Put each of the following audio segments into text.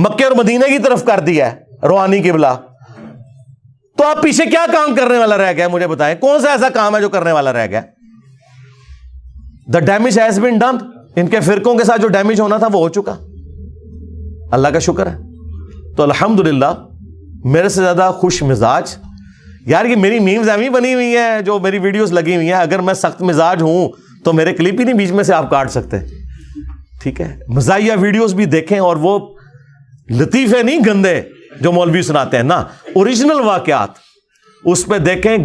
مکے اور مدینے کی طرف کر دیا ہے روحانی قبلہ، تو آپ پیچھے کیا کام کرنے والا رہ گیا مجھے بتائیں؟ کون سا ایسا کام ہے جو کرنے والا رہ گیا؟ The damage has been done. ان کے فرقوں کے ساتھ جو ڈیمیج ہونا تھا وہ ہو چکا. اللہ کا شکر ہے. تو الحمدللہ میرے سے زیادہ خوش مزاج یار یہ میری میمز ایویں بنی ہوئی ہیں جو میری ویڈیوز لگی ہوئی ہیں. اگر میں سخت مزاج ہوں تو میرے کلپ ہی نہیں بیچ میں سے آپ کاٹ سکتے. ٹھیک ہے, مزاحیہ ویڈیوز بھی دیکھیں, اور وہ لطیفے نہیں گندے جو مولوی سناتے ہیں نا, اوریجنل واقعات اس پہ دیکھیں.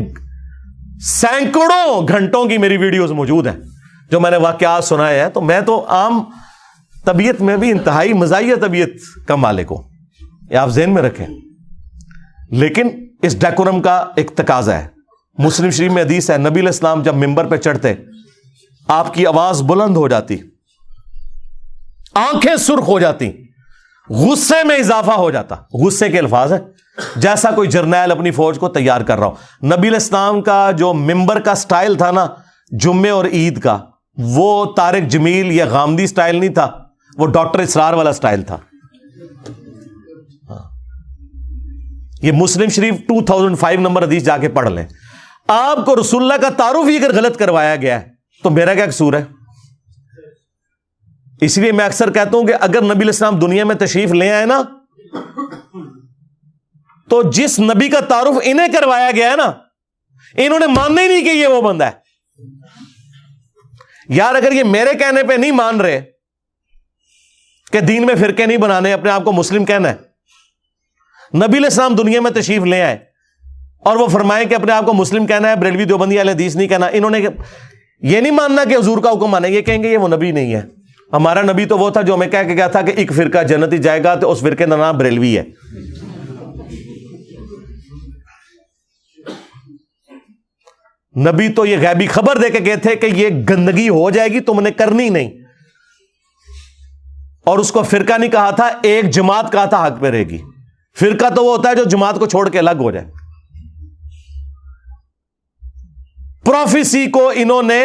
سینکڑوں گھنٹوں کی میری ویڈیوز موجود ہیں جو میں نے واقعات سنائے ہیں. تو میں تو عام طبیعت میں بھی انتہائی مزاحیہ طبیعت کا مالک ہوں, یہ آپ ذہن میں رکھیں. لیکن اس ڈیکورم کا ایک تقاضا ہے. مسلم شریف میں حدیث ہے, نبی علیہ السلام جب ممبر پہ چڑھتے آپ کی آواز بلند ہو جاتی, آنکھیں سرخ ہو جاتی, غصے میں اضافہ ہو جاتا. غصے کے الفاظ ہیں, جیسا کوئی جرنیل اپنی فوج کو تیار کر رہا ہو. نبی علیہ السلام کا جو ممبر کا سٹائل تھا نا جمعے اور عید کا, وہ طارق جمیل یا غامدی سٹائل نہیں تھا, وہ ڈاکٹر اسرار والا سٹائل تھا. یہ مسلم شریف 2005 نمبر حدیث جا کے پڑھ لیں. آپ کو رسول اللہ کا تعارف ہی اگر غلط کروایا گیا ہے تو میرا کیا قصور ہے؟ اس لیے میں اکثر کہتا ہوں کہ اگر نبی علیہ السلام دنیا میں تشریف لے آئے نا, تو جس نبی کا تعارف انہیں کروایا گیا ہے نا, انہوں نے ماننا ہی نہیں کہ یہ وہ بندہ ہے. یار اگر یہ میرے کہنے پہ نہیں مان رہے کہ دین میں فرقے نہیں بنانے, اپنے آپ کو مسلم کہنا ہے, نبی علیہ السلام دنیا میں تشریف لے آئے اور وہ فرمائے کہ اپنے آپ کو مسلم کہنا ہے, بریلوی دیوبندی اہل حدیث نہیں کہنا, انہوں نے یہ نہیں ماننا کہ حضور کا حکم مانے, یہ کہیں گے یہ وہ نبی نہیں ہے. ہمارا نبی تو وہ تھا جو ہمیں کہہ کے گیا تھا کہ ایک فرقہ جنتی جائے گا, تو اس فرقے کا نام بریلوی ہے. نبی تو یہ غیبی خبر دے کے گئے تھے کہ یہ گندگی ہو جائے گی, تم نے کرنی نہیں. اور اس کو فرقہ نہیں کہا تھا, ایک جماعت کہا تھا حق پہ رہے گی. فرقہ تو وہ ہوتا ہے جو جماعت کو چھوڑ کے الگ ہو جائے. پروفیسی کو انہوں نے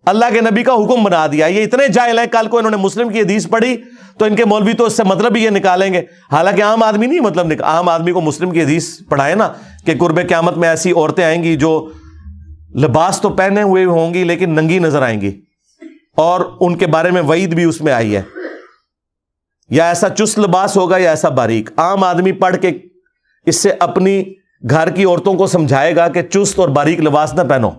اللہ کے نبی کا حکم بنا دیا. یہ اتنے جاہل ہیں, کل کو انہوں نے مسلم کی حدیث پڑھی تو ان کے مولوی تو اس سے مطلب ہی یہ نکالیں گے. حالانکہ عام آدمی نہیں مطلب عام آدمی کو مسلم کی حدیث پڑھائے نا کہ قرب قیامت میں ایسی عورتیں آئیں گی جو لباس تو پہنے ہوئے ہوں گی لیکن ننگی نظر آئیں گی, اور ان کے بارے میں وعید بھی اس میں آئی ہے. یا ایسا چست لباس ہوگا یا ایسا باریک. عام آدمی پڑھ کے اس سے اپنی گھر کی عورتوں کو سمجھائے گا کہ چست اور باریک لباس نہ پہنو,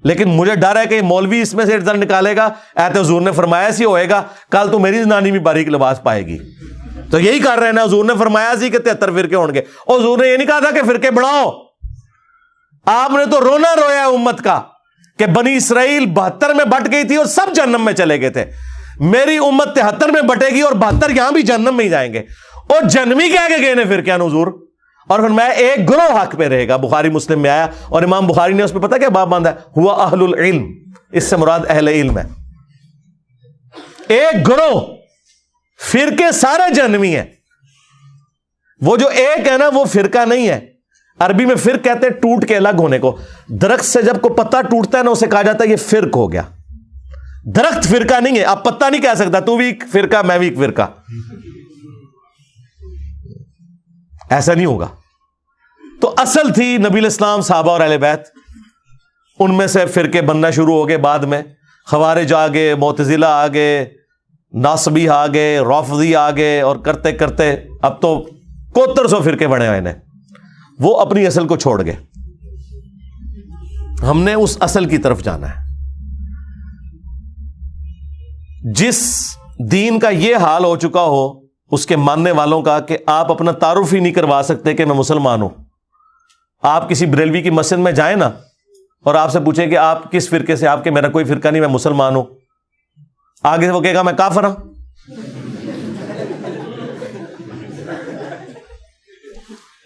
لیکن مجھے ڈر ہے کہ مولوی اس میں سے ڈر نکالے گا, ایت حضور نے فرمایا سی ہوئے گا, کل تو میری زنانی بھی باریک لباس پائے گی. تو یہی کر رہے ہیں نا, حضور نے فرمایا سی کہ 73 فرقے ہوں گے, اور حضور نے یہ نہیں کہا تھا کہ فرقے بڑھاؤ. آپ نے تو رونا رویا امت کا کہ بنی اسرائیل 72 میں بٹ گئی تھی اور سب جہنم میں چلے گئے تھے. میری امت 73 میں بٹے گی اور 72 یہاں بھی جہنم میں ہی جائیں گے. اور جنمی کہہ کے گئے نے پھر کیا حضور, اور پھر میں ایک گروہ حق پہ رہے گا. بخاری مسلم میں آیا, اور امام بخاری نے اس پہ پتہ کیا باب باندھا ہے, ہوا اہل العلم, اس سے مراد اہل علم ہے. ایک گروہ, فرقے سارے جہنمی ہیں. وہ جو ایک ہے نا وہ فرقہ نہیں ہے. عربی میں فرق کہتے ہیں ٹوٹ کے الگ ہونے کو. درخت سے جب کوئی پتا ٹوٹتا ہے نا اسے کہا جاتا ہے یہ فرق ہو گیا. درخت فرقہ نہیں ہے. آپ پتا نہیں کہہ سکتا تو بھی ایک فرقہ میں بھی ایک فرقہ, ایسا نہیں ہوگا. تو اصل تھی نبی علیہ السلام, صحابہ اور اہل بیت, ان میں سے فرقے بننا شروع ہو گئے. بعد میں خوارج آ گئے, معتزلہ آ گئے, ناصبی آ گئے, رافضی آ گئے, اور کرتے کرتے اب تو 7100 فرقے بنے ہوئے ہیں. وہ اپنی اصل کو چھوڑ گئے. ہم نے اس اصل کی طرف جانا ہے. جس دین کا یہ حال ہو چکا ہو اس کے ماننے والوں کا کہ آپ اپنا تعارف ہی نہیں کروا سکتے کہ میں مسلمان ہوں. آپ کسی بریلوی کی مسجد میں جائیں نا اور آپ سے پوچھیں کہ آپ کس فرقے سے, آپ کے میرا کوئی فرقہ نہیں, میں مسلمان ہوں. آگے سے وہ کہے گا میں کافر ہوں.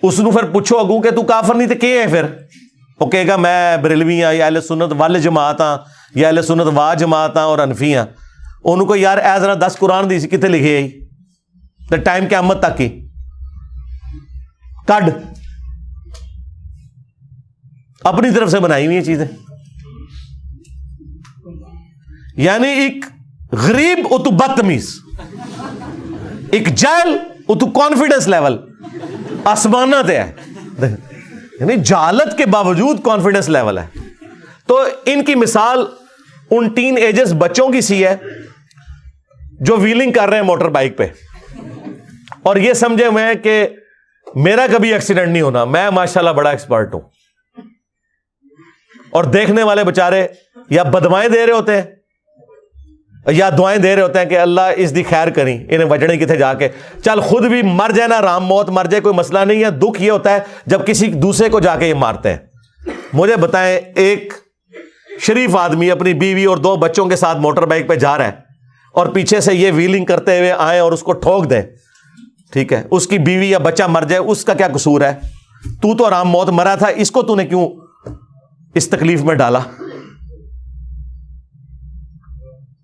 اس نے پھر پوچھو اگوں کہ تو کافر نہیں تو کیا ہے, پھر وہ کہے گا میں بریلوی ہاں, یا اہل سنت والے جماعت ہاں, یا اہل سنت وا جماعت ہاں, اور حنفی ہاں. انہوں کو یار اے ذرا 10 قرآن دی کتنے لکھے آئی تو ٹائم قیامت تک کی کڈ اپنی طرف سے بنائی ہوئی چیزیں. یعنی ایک غریب اور تو بدتمیز ایک جہل وہ تو کانفیڈنس لیول آسمانہ تے ہے، یعنی جہالت کے باوجود کانفیڈنس لیول ہے. تو ان کی مثال ان ٹین ایجز بچوں کی سی ہے جو ویلنگ کر رہے ہیں موٹر بائک پہ اور یہ سمجھے ہوئے ہیں کہ میرا کبھی ایکسیڈنٹ نہیں ہونا، میں ماشاءاللہ بڑا ایکسپرٹ ہوں. اور دیکھنے والے بچارے یا بدوائیں دے رہے ہوتے ہیں یا دعائیں دے رہے ہوتے ہیں کہ اللہ اس دی خیر کریں، انہیں وجڑیں کتنے جا کے، چل خود بھی مر جائے نا، رام موت مر جائے کوئی مسئلہ نہیں ہے. دکھ یہ ہوتا ہے جب کسی دوسرے کو جا کے یہ مارتے ہیں. مجھے بتائیں، ایک شریف آدمی اپنی بیوی اور 2 بچوں کے ساتھ موٹر بائک پہ جا رہا ہے اور پیچھے سے یہ ویلنگ کرتے ہوئے آئے اور اس کو ٹھوک دیں، ٹھیک ہے، اس کی بیوی یا بچہ مر جائے، اس کا کیا قصور ہے؟ تو آرام موت مرا تھا، اس کو تو نے کیوں اس تکلیف میں ڈالا؟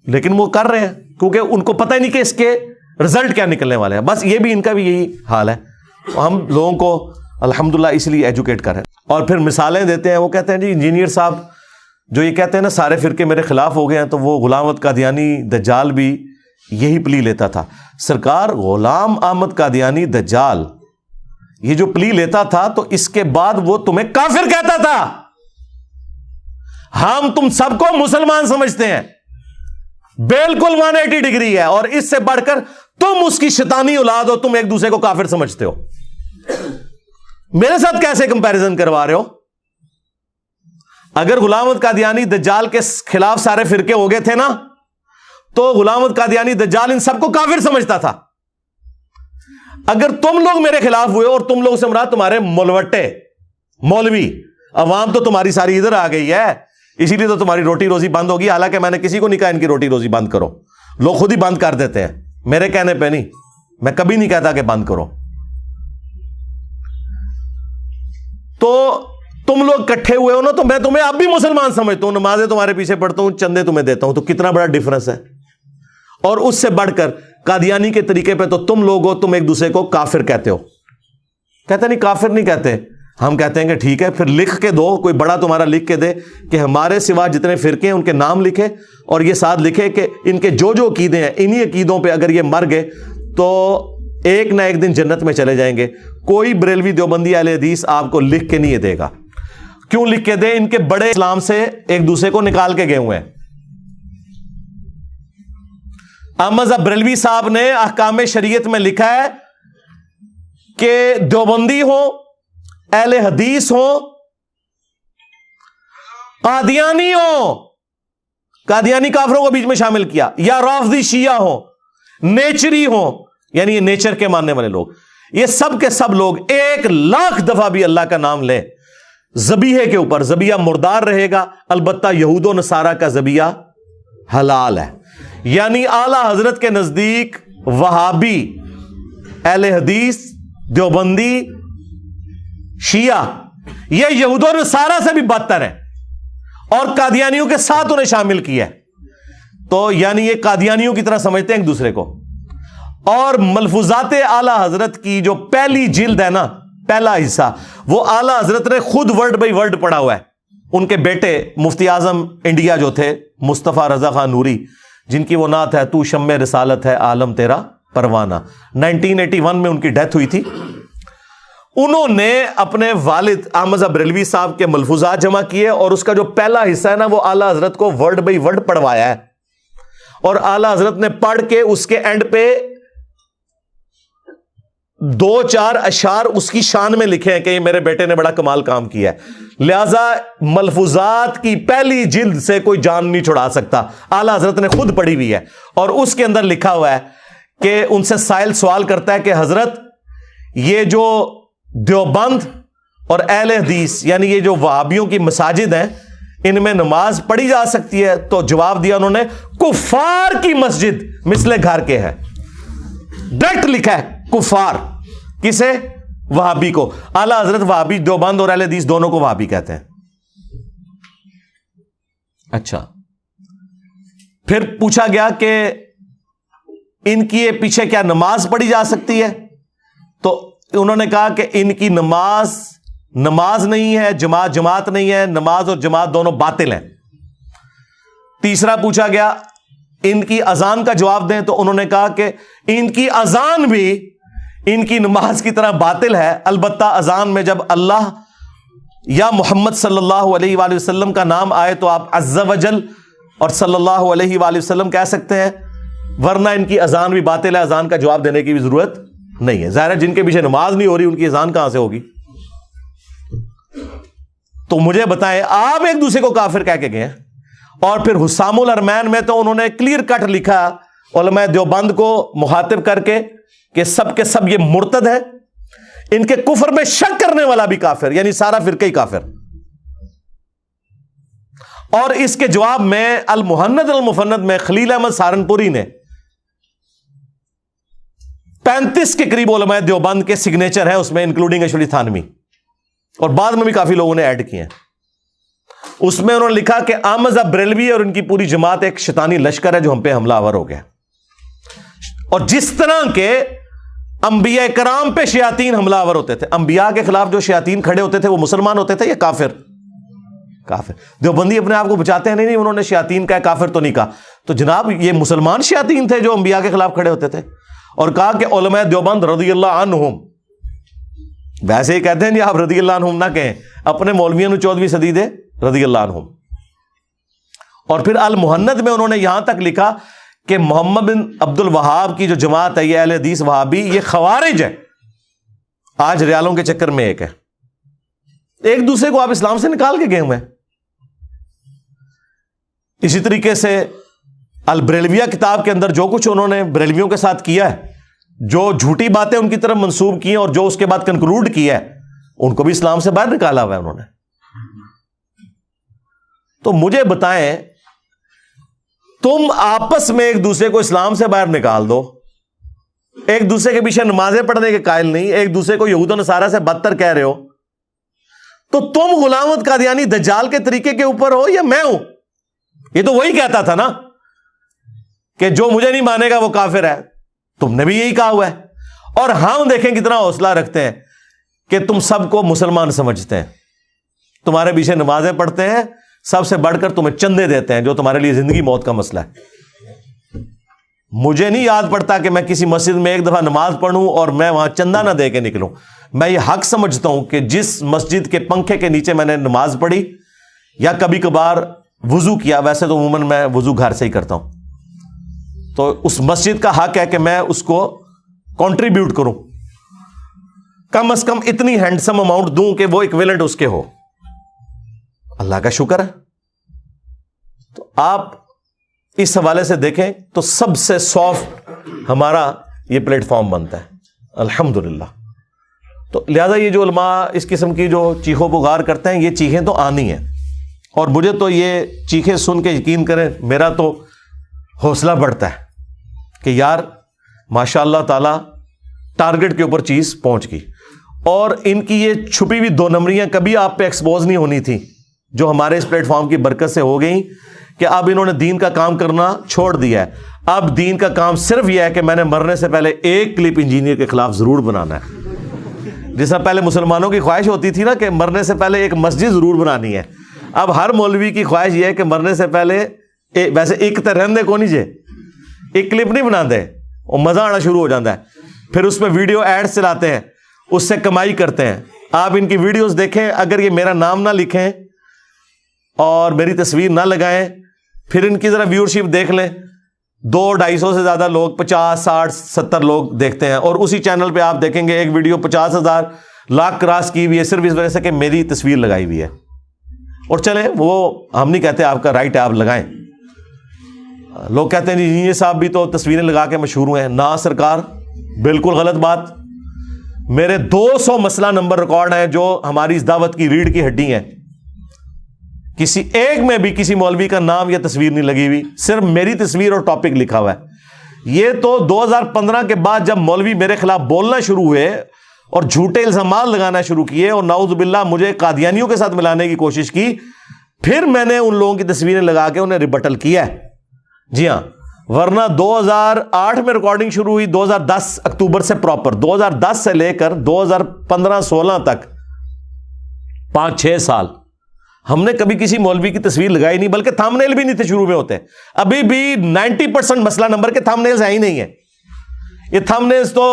لیکن وہ کر رہے ہیں کیونکہ ان کو پتہ ہی نہیں کہ اس کے رزلٹ کیا نکلنے والے ہیں. بس یہ بھی ان کا بھی یہی حال ہے. ہم لوگوں کو الحمدللہ اس لیے ایجوکیٹ کر رہے ہیں. اور پھر مثالیں دیتے ہیں. وہ کہتے ہیں جی انجینئر صاحب جو یہ کہتے ہیں نا سارے فرقے میرے خلاف ہو گئے ہیں، تو وہ غلام احمد قادیانی دجال بھی یہی پلی لیتا تھا. سرکار، غلام احمد قادیانی دجال یہ جو پلی لیتا تھا تو اس کے بعد وہ تمہیں کافر کہتا تھا. ہم تم سب کو مسلمان سمجھتے ہیں، بالکل 180 ڈگری ہے. اور اس سے بڑھ کر تم اس کی شیطانی اولاد ہو، تم ایک دوسرے کو کافر سمجھتے ہو. میرے ساتھ کیسے کمپیریزن کروا رہے ہو؟ اگر غلام احمد قادیانی دجال کے خلاف سارے فرقے ہو گئے تھے نا، تو غلام احمد قادیانی دجال ان سب کو کافر سمجھتا تھا. اگر تم لوگ میرے خلاف ہوئے، اور تم لوگ سے مراد تمہارے مولوٹے مولوی عوام تو تمہاری ساری ادھر آ گئی ہے، اسی لیے تو تمہاری روٹی روزی بند ہوگی. حالانکہ میں نے کسی کو نہیں کہا ان کی روٹی روزی بند کرو، لوگ خود ہی بند کر دیتے ہیں میرے کہنے پہ نہیں. میں کبھی نہیں کہتا کہ بند کرو. تو تم لوگ کٹھے ہوئے ہو نا، تو میں تمہیں اب بھی مسلمان سمجھتا ہوں، نمازیں تمہارے پیچھے پڑھتا ہوں، چندے تمہیں دیتا ہوں. تو کتنا بڑا ڈفرنس ہے. اور اس سے بڑھ کر قادیانی کے طریقے پہ تو تم لوگ ہو، تم ایک دوسرے کو کافر کہتے ہو. کہتے نہیں کافر نہیں کہتے، ہم کہتے ہیں کہ ٹھیک ہے پھر لکھ کے دو، کوئی بڑا تمہارا لکھ کے دے کہ ہمارے سوا جتنے فرقے ہیں ان کے نام لکھے، اور یہ ساتھ لکھے کہ ان کے جو جو عقیدے ہیں انہی عقیدوں پہ اگر یہ مر گئے تو ایک نہ ایک دن جنت میں چلے جائیں گے. کوئی بریلوی دیوبندی اہل حدیث آپ کو لکھ کے نہیں یہ دے گا. کیوں لکھ کے دے؟ ان کے بڑے اسلام سے ایک دوسرے کو نکال کے گئے ہوئے ہیں. احمد بریلوی صاحب نے احکام شریعت میں لکھا ہے کہ دیوبندی ہو، اہل حدیث ہو، قادیانی ہو، قادیانی کافروں کو بیچ میں شامل کیا، یا رافضی شیعہ ہو، نیچری ہو، یعنی یہ نیچر کے ماننے والے لوگ، یہ سب کے سب لوگ 1,00,000 دفعہ بھی اللہ کا نام لیں ذبیحے کے اوپر، ذبیحہ مردار رہے گا. البتہ یہود و نصارہ کا ذبیحہ حلال ہے. یعنی اعلی حضرت کے نزدیک وہابی، اہل حدیث، دیوبندی، شیعہ یہ یہود و نصارہ سے بھی بدتر ہے، اور قادیانیوں کے ساتھ انہیں شامل کیا ہے. تو یعنی یہ قادیانیوں کی طرح سمجھتے ہیں ایک دوسرے کو. اور ملفوظات اعلی حضرت کی جو پہلی جلد ہے نا، پہلا حصہ، وہ اعلی حضرت نے خود ورڈ بائی ورڈ پڑھا ہوا ہے. ان کے بیٹے مفتی اعظم انڈیا جو تھے مصطفیٰ رضا خان نوری، جن کی وہ نعت ہے تو شمع رسالت ہے عالم تیرا پروانہ، 1981 میں ان کی ڈیتھ ہوئی تھی. انہوں نے اپنے والد احمد بریلوی صاحب کے ملفوظات جمع کیے، اور اس کا جو پہلا حصہ ہے نا وہ اعلی حضرت کو ورڈ بائی ورڈ پڑھوایا ہے. اور اعلی حضرت نے پڑھ کے اس کے اینڈ پہ 2-4 اشعار اس کی شان میں لکھے ہیں کہ یہ میرے بیٹے نے بڑا کمال کام کیا ہے. لہذا ملفوظات کی پہلی جلد سے کوئی جان نہیں چھڑا سکتا. اعلی حضرت نے خود پڑھی ہوئی ہے، اور اس کے اندر لکھا ہوا ہے کہ ان سے سائل سوال کرتا ہے کہ حضرت یہ جو دیوبند اور اہل حدیث یعنی یہ جو وہابیوں کی مساجد ہیں ان میں نماز پڑھی جا سکتی ہے؟ تو جواب دیا انہوں نے کفار کی مسجد مثل گھر کے ہے. ڈائریکٹ لکھا ہے کفار. کسے؟ وہابی کو. اعلی حضرت وہابی، دیوبند اور اہل حدیث دونوں کو وہابی کہتے ہیں. اچھا، پھر پوچھا گیا کہ ان کی پیچھے کیا نماز پڑھی جا سکتی ہے؟ تو انہوں نے کہا کہ ان کی نماز نہیں ہے، جماعت نہیں ہے، نماز اور جماعت دونوں باطل ہیں. تیسرا پوچھا گیا ان کی اذان کا جواب دیں تو انہوں نے کہا کہ ان کی اذان بھی ان کی نماز کی طرح باطل ہے، البتہ اذان میں جب اللہ یا محمد صلی اللہ علیہ وآلہ وسلم کا نام آئے تو آپ عز وجل اور صلی اللہ علیہ وآلہ وسلم کہہ سکتے ہیں، ورنہ ان کی اذان بھی باطل ہے، اذان کا جواب دینے کی بھی ضرورت نہیں ہے۔ ظاہر ہے جن کے پیچھے نماز نہیں ہو رہی ان کی اذان کہاں سے ہوگی؟ تو مجھے بتائیں، آپ ایک دوسرے کو کافر کہہ کے گئے، اور پھر حسام الارمین میں تو انہوں نے کلیئر کٹ لکھا علماء دیوبند کو مخاطب کر کے کہ سب کے سب یہ مرتد ہے، ان کے کفر میں شک کرنے والا بھی کافر، یعنی سارا فرقہ ہی کافر۔ اور اس کے جواب میں المہند المفند میں خلیل احمد سہارنپوری نے 35 کے قریب علماء دیوبند کے سگنیچر ہیں اس میں، انکلوڈنگ اشوری تھانوی، اور بعد میں بھی کافی لوگوں نے ایڈ کیے ہیں۔ اس میں انہوں نے لکھا کہ احمد بریلوی اور ان کی پوری جماعت ایک شیطانی لشکر ہے جو ہم پہ حملہ آور ہو گیا، اور جس طرح کے انبیاء کرام پہ شیاطین حملہ آور ہوتے تھے، انبیاء کے خلاف جو شیاطین کھڑے ہوتے تھے وہ مسلمان ہوتے تھے یا کافر؟ کافر۔ دیوبندی اپنے آپ کو بچاتے ہیں، نہیں انہوں نے شیاطین کہا، کافر تو نہیں کہا۔ تو جناب یہ مسلمان شیاطین تھے جو انبیاء کے خلاف کھڑے ہوتے تھے، اور کہا کہ علماء دیوبند رضی اللہ عنہم، ویسے ہی کہتے ہیں جی آپ رضی اللہ عنہم نہ کہیں، اپنے مولویوں نے 14ویں صدی دے رضی اللہ عنہم۔ اور پھر المہند میں انہوں نے یہاں تک لکھا کہ محمد بن عبد الوہاب کی جو جماعت ہے یہ اہل حدیث وہابی، یہ خوارج ہے، آج ریالوں کے چکر میں ایک ہے، ایک دوسرے کو آپ اسلام سے نکال کے گئے ہوئے ہیں۔ اسی طریقے سے البریلویہ کتاب کے اندر جو کچھ انہوں نے بریلویوں کے ساتھ کیا ہے، جو جھوٹی باتیں ان کی طرف منسوب کی ہیں اور جو اس کے بعد کنکلوڈ کیا ہے، ان کو بھی اسلام سے باہر نکالا ہوا ہے انہوں نے۔ تو مجھے بتائیں، تم آپس میں ایک دوسرے کو اسلام سے باہر نکال دو، ایک دوسرے کے پیچھے نمازیں پڑھنے کے قائل نہیں، ایک دوسرے کو یہود و نصارہ سے بدتر کہہ رہے ہو، تو تم غلام احمد قادیانی دجال کے طریقے کے اوپر ہو یا میں ہوں؟ یہ تو وہی کہتا تھا نا کہ جو مجھے نہیں مانے گا وہ کافر ہے، تم نے بھی یہی کہا ہوا ہے۔ اور ہم دیکھیں کتنا حوصلہ رکھتے ہیں کہ تم سب کو مسلمان سمجھتے ہیں، تمہارے پیچھے نمازیں پڑھتے ہیں، سب سے بڑھ کر تمہیں چندے دیتے ہیں جو تمہارے لیے زندگی موت کا مسئلہ ہے۔ مجھے نہیں یاد پڑتا کہ میں کسی مسجد میں ایک دفعہ نماز پڑھوں اور میں وہاں چندہ نہ دے کے نکلوں۔ میں یہ حق سمجھتا ہوں کہ جس مسجد کے پنکھے کے نیچے میں نے نماز پڑھی یا کبھی کبھار وضو کیا، ویسے تو عموماً میں وضو گھر سے ہی کرتا ہوں، تو اس مسجد کا حق ہے کہ میں اس کو کنٹریبیوٹ کروں، کم از کم اتنی ہینڈسم اماؤنٹ دوں کہ وہ ایکویلنٹ اس کے ہو۔ اللہ کا شکر ہے۔ تو آپ اس حوالے سے دیکھیں تو سب سے سافٹ ہمارا یہ پلیٹ فارم بنتا ہے الحمدللہ۔ تو لہذا یہ جو علماء اس قسم کی جو چیخوں پکار کرتے ہیں، یہ چیخیں تو آنی ہیں، اور مجھے تو یہ چیخیں سن کے یقین کریں میرا تو حوصلہ بڑھتا ہے کہ یار ماشاء اللہ تعالی ٹارگٹ کے اوپر چیز پہنچ گئی۔ اور ان کی یہ چھپی ہوئی 2 نمبریاں کبھی آپ پہ ایکسپوز نہیں ہونی تھی، جو ہمارے اس پلیٹ فارم کی برکت سے ہو گئی کہ اب انہوں نے دین کا کام کرنا چھوڑ دیا ہے۔ اب دین کا کام صرف یہ ہے کہ میں نے مرنے سے پہلے ایک کلپ انجینئر کے خلاف ضرور بنانا ہے۔ جس طرح پہلے مسلمانوں کی خواہش ہوتی تھی نا کہ مرنے سے پہلے ایک مسجد ضرور بنانی ہے، اب ہر مولوی کی خواہش یہ ہے کہ مرنے سے پہلے ویسے ایک ترہن دے کو نہیں جے ایک کلپ نہیں بنا دے، وہ مزہ آنا شروع ہو جاتا ہے، پھر اس میں ویڈیو ایڈز چلاتے ہیں، اس سے کمائی کرتے ہیں۔ آپ ان کی ویڈیوز دیکھیں، اگر یہ میرا نام نہ لکھیں اور میری تصویر نہ لگائیں، پھر ان کی ذرا ویورشپ دیکھ لیں، 200-250 سے زیادہ لوگ 50 60 70 لوگ دیکھتے ہیں، اور اسی چینل پہ آپ دیکھیں گے ایک ویڈیو 50,000 لاکھ کراس کی ہوئی ہے صرف اس وجہ سے کہ میری تصویر لگائی ہوئی ہے۔ اور چلیں وہ ہم نہیں کہتے آپ کا رائٹ ہے آپ لگائیں، لوگ کہتے ہیں جی صاحب بھی تو تصویریں لگا کے مشہور ہوئے ہیں، نہ سرکار، بالکل غلط بات۔ میرے 200 مسئلہ نمبر ریکارڈ ہیں جو ہماری اس دعوت کی ریڑھ کی ہڈی ہیں، کسی ایک میں بھی کسی مولوی کا نام یا تصویر نہیں لگی ہوئی، صرف میری تصویر اور ٹاپک لکھا ہوا ہے۔ یہ تو 2015 کے بعد جب مولوی میرے خلاف بولنا شروع ہوئے اور جھوٹے الزامات لگانا شروع کیے اور نعوذ باللہ مجھے قادیانیوں کے ساتھ ملانے کی کوشش کی، پھر میں نے ان لوگوں کی تصویریں لگا کے انہیں ریبٹل کیا ہے۔ جی ہاں، ورنہ 2008 میں ریکارڈنگ شروع ہوئی، 2010 اکتوبر سے پراپر 2010 سے لے کر 2015-16 تک 5-6 سال ہم نے کبھی کسی مولوی کی تصویر لگائی نہیں، بلکہ تھم نیل بھی نہیں تھے شروع میں ہوتے. ابھی بھی 90% مسئلہ نمبر کے تھم نیلز ہیں ہی نہیں ہے. یہ تھم نیلز تو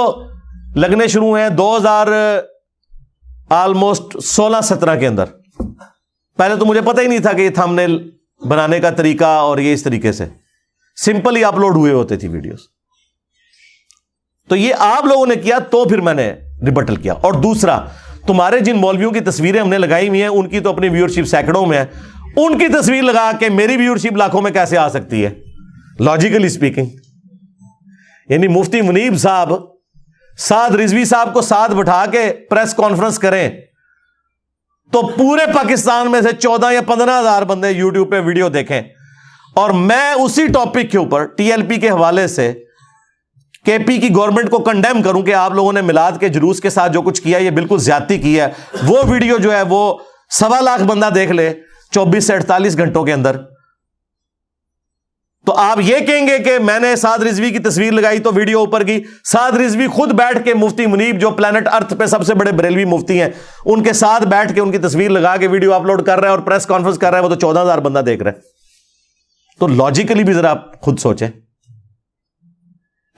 لگنے شروع ہیں 2000 آلموسٹ 16-17 کے اندر. پہلے تو مجھے پتہ ہی نہیں تھا کہ یہ تھم نیل بنانے کا طریقہ اور یہ اس طریقے سے سمپل ہی اپلوڈ ہوئے ہوتے تھی ویڈیوز. تو یہ آپ لوگوں نے کیا تو پھر میں نے ریبٹل کیا. اور دوسرا، تمہارے جن مولویوں کی تصویریں ہم نے لگائی ہوئی ہیں ان کی تو اپنی ویورشپ سینکڑوں میں ہے، ان کی تصویر لگا کے میری ویورشپ لاکھوں میں کیسے آ سکتی ہے لاجیکلی اسپیکنگ؟ یعنی مفتی منیب صاحب سعد رضوی صاحب کو ساتھ بٹھا کے پریس کانفرنس کریں تو پورے پاکستان میں سے 14 یا 15 ہزار بندے یوٹیوب پہ ویڈیو دیکھیں، اور میں اسی ٹاپک کے اوپر ٹی ایل پی کے حوالے سے کے پی کی گورنمنٹ کو کنڈیم کروں کہ آپ لوگوں نے میلاد کے جلوس کے ساتھ جو کچھ کیا یہ بالکل زیادتی کی ہے. وہ ویڈیو جو ہے وہ 1.25 لاکھ بندہ دیکھ لے 24 سے 48 گھنٹوں کے اندر، تو آپ یہ کہیں گے کہ میں نے سعد رضوی کی تصویر لگائی تو ویڈیو اوپر کی. سعد رضوی خود بیٹھ کے مفتی منیب جو پلانٹ ارتھ پہ سب سے بڑے بریلوی مفتی ہیں ان کے ساتھ بیٹھ کے ان کی تصویر لگا کے ویڈیو اپلوڈ کر رہا ہے اور پریس کانفرنس کر رہا ہے، وہ تو 14,000 بندہ دیکھ رہا ہے. تو لاجیکلی بھی ذرا آپ خود سوچیں.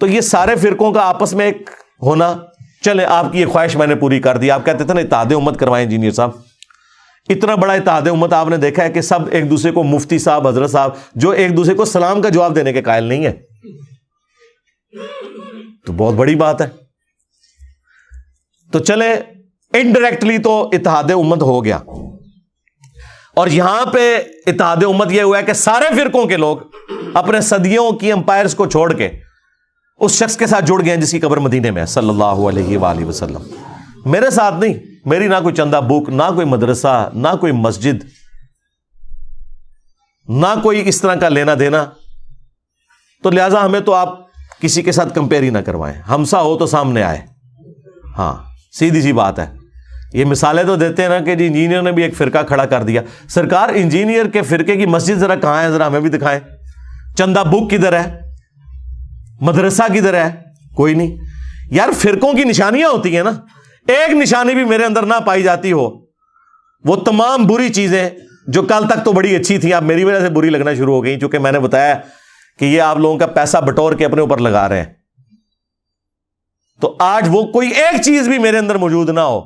تو یہ سارے فرقوں کا آپس میں ایک ہونا، چلے آپ کی یہ خواہش میں نے پوری کر دی. آپ کہتے تھے نا اتحاد امت کروائیں انجینئر صاحب، اتنا بڑا اتحاد امت آپ نے دیکھا ہے کہ سب ایک دوسرے کو مفتی صاحب حضرت صاحب جو ایک دوسرے کو سلام کا جواب دینے کے قائل نہیں ہے، تو بہت بڑی بات ہے. تو چلے انڈائریکٹلی تو اتحاد امت ہو گیا. اور یہاں پہ اتحاد امت یہ ہوا ہے کہ سارے فرقوں کے لوگ اپنے صدیوں کی امپائرز کو چھوڑ کے اس شخص کے ساتھ جڑ گئے ہیں جس کی قبر مدینے میں ہے صلی اللہ علیہ وآلہ وسلم. میرے ساتھ نہیں، میری نہ کوئی چندہ بک، نہ کوئی مدرسہ، نہ کوئی مسجد، نہ کوئی اس طرح کا لینا دینا. تو لہٰذا ہمیں تو آپ کسی کے ساتھ کمپیئر ہی نہ کروائیں. ہمسا ہو تو سامنے آئے. ہاں سیدھی سی بات ہے. یہ مثالیں تو دیتے ہیں نا کہ جی انجینئر نے بھی ایک فرقہ کھڑا کر دیا. سرکار انجینئر کے فرقے کی مسجد ذرا کہاں ہے، ذرا ہمیں بھی دکھائیں. چندہ بک کدھر ہے، مدرسہ کدھر ہے؟ کوئی نہیں. یار فرقوں کی نشانیاں ہوتی ہیں نا، ایک نشانی بھی میرے اندر نہ پائی جاتی ہو، وہ تمام بری چیزیں جو کل تک تو بڑی اچھی تھیں اب میری وجہ سے بری لگنا شروع ہو گئی، چونکہ میں نے بتایا کہ یہ آپ لوگوں کا پیسہ بٹور کے اپنے اوپر لگا رہے ہیں. تو آج وہ کوئی ایک چیز بھی میرے اندر موجود نہ ہو،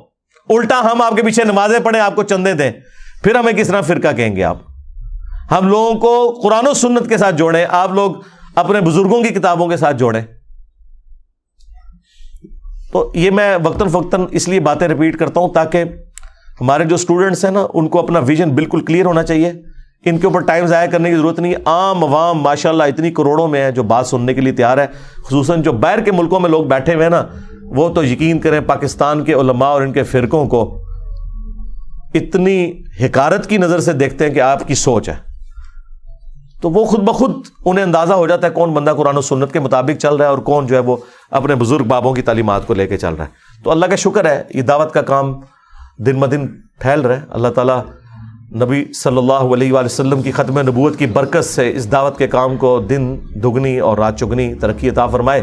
الٹا ہم آپ کے پیچھے نمازیں پڑھیں، آپ کو چندے دیں، پھر ہمیں کس طرح فرقہ کہیں گے آپ؟ ہم لوگوں کو قرآن و سنت کے ساتھ جوڑیں، آپ لوگ اپنے بزرگوں کی کتابوں کے ساتھ جوڑیں. تو یہ میں وقتاً فوقتاً اس لیے باتیں ریپیٹ کرتا ہوں تاکہ ہمارے جو اسٹوڈنٹس ہیں نا ان کو اپنا ویژن بالکل کلیئر ہونا چاہیے. ان کے اوپر ٹائم ضائع کرنے کی ضرورت نہیں. عام عوام ماشاءاللہ اتنی کروڑوں میں ہے جو بات سننے کے لیے تیار ہے، خصوصاً جو باہر کے ملکوں میں لوگ بیٹھے ہوئے ہیں نا، وہ تو یقین کریں پاکستان کے علماء اور ان کے فرقوں کو اتنی حقارت کی نظر سے دیکھتے ہیں کہ آپ کی سوچ ہے. تو وہ خود بخود انہیں اندازہ ہو جاتا ہے کون بندہ قرآن و سنت کے مطابق چل رہا ہے اور کون جو ہے وہ اپنے بزرگ بابوں کی تعلیمات کو لے کے چل رہا ہے. تو اللہ کا شکر ہے یہ دعوت کا کام دن بدن پھیل رہا ہے. اللہ تعالیٰ نبی صلی اللہ علیہ وآلہ وسلم کی ختم نبوت کی برکت سے اس دعوت کے کام کو دن دگنی اور رات چگنی ترقی عطا فرمائے،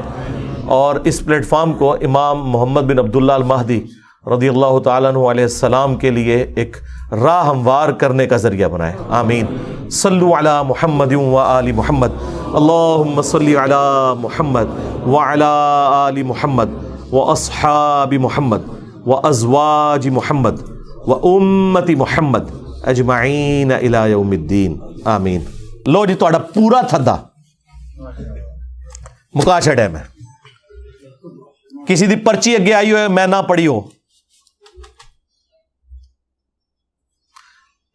اور اس پلیٹ فارم کو امام محمد بن عبداللہ المہدی رضی اللہ تعالیٰ عنہ علیہ السلام کے لیے ایک راہ ہموار کرنے کا ذریعہ بنائے. آمین. صلو علی محمد و آل محمد. اللہم صلی علی محمد وعلی آل محمد و اصحاب محمد و ازواج محمد و امت محمد اجمعین الی یوم الدین. آمین. لو جی تہاڈا پورا تھدا مکا چھڑے میں کسی دی پرچی اگے آئی ہوئے میں نہ پڑھی ہو.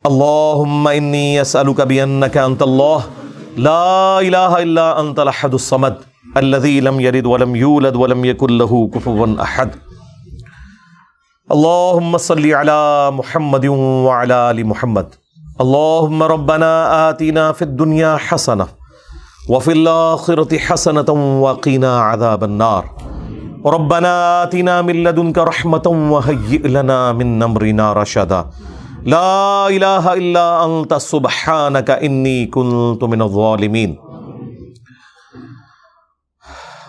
اللہم انی اسألک بانک انت اللہ لا الہ الا انت الاحد الصمد الذی لم یلد ولم یولد ولم یکن لہ کفوا احد. اللہم صلی علی محمد وعلی آل محمد. اللہم ربنا آتنا فی الدنیا حسنہ وفی الآخرۃ حسنۃ وقنا عذاب النار. ربنا آتنا من لدنک رحمۃ وہیئ لنا من امرنا رشدا. لا الہ الا انت سبحانک انی کنت من الظالمین.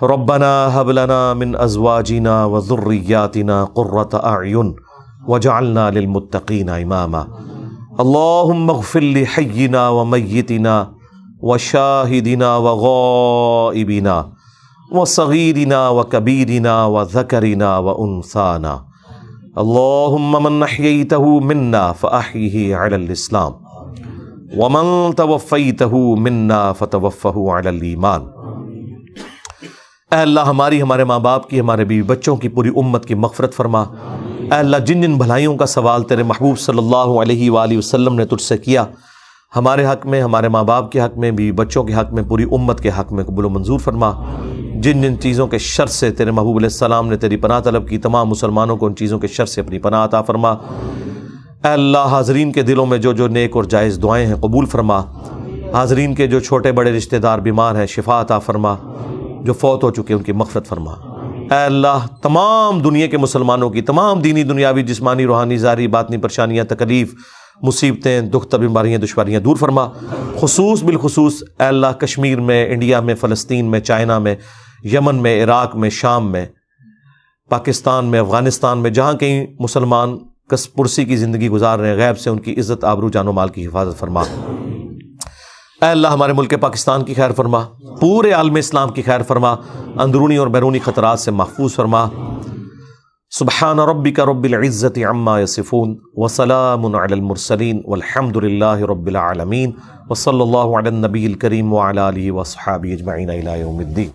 ربنا هب لنا من ازواجنا وذریاتنا قرۃ اعین وجعلنا للمتقین اماما. اللہم اغفر لحینا ومیتنا وشاہدنا وغائبنا وصغیرنا وکبیرنا وذکرنا وانثانا اللہم من احییتہ منا فاحیہ علی الاسلام ومن توفیتہ منا فتوفہ علی الایمان۔ اے اللہ ہماری، ہمارے ماں باپ کی، ہمارے بیوی بچوں کی، پوری امت کی مغفرت فرما۔ اے اللہ جن جن بھلائیوں کا سوال تیرے محبوب صلی اللہ علیہ وآلہ وسلم نے تجھ سے کیا، ہمارے حق میں، ہمارے ماں باپ کے حق میں، بیوی بچوں کے حق میں، پوری امت کے حق میں قبول و منظور فرما۔ جن جن چیزوں کے شر سے تیرے محبوب علیہ السلام نے تیری پناہ طلب کی، تمام مسلمانوں کو ان چیزوں کے شر سے اپنی پناہ عطا فرما۔ اے اللہ حاضرین کے دلوں میں جو جو نیک اور جائز دعائیں ہیں قبول فرما۔ حاضرین کے جو چھوٹے بڑے رشتہ دار بیمار ہیں شفا عطا فرما، جو فوت ہو چکے ان کی مغفرت فرما۔ اے اللہ تمام دنیا کے مسلمانوں کی تمام دینی دنیاوی جسمانی روحانی ظاہری باطنی پریشانیاں تکلیف مصیبتیں دکھ بیماریاں دشواریاں دور فرما۔ خصوص بالخصوص اے اللہ کشمیر میں، انڈیا میں، فلسطین میں، چائنا میں، یمن میں، عراق میں، شام میں، پاکستان میں، افغانستان میں، جہاں کہیں مسلمان کس پرسی کی زندگی گزار رہے ہیں، غیب سے ان کی عزت آبرو جان و مال کی حفاظت فرما۔ اے اللہ ہمارے ملک پاکستان کی خیر فرما، پورے عالم اسلام کی خیر فرما، اندرونی اور بیرونی خطرات سے محفوظ فرما۔ سبحان ربک رب العزت عما یصفون وسلام علی المرسلین والحمد للہ رب العالمین وصلی اللہ علی النبی الکریم وعلی آلہ وصحابہ اجمعین الی یوم الدین۔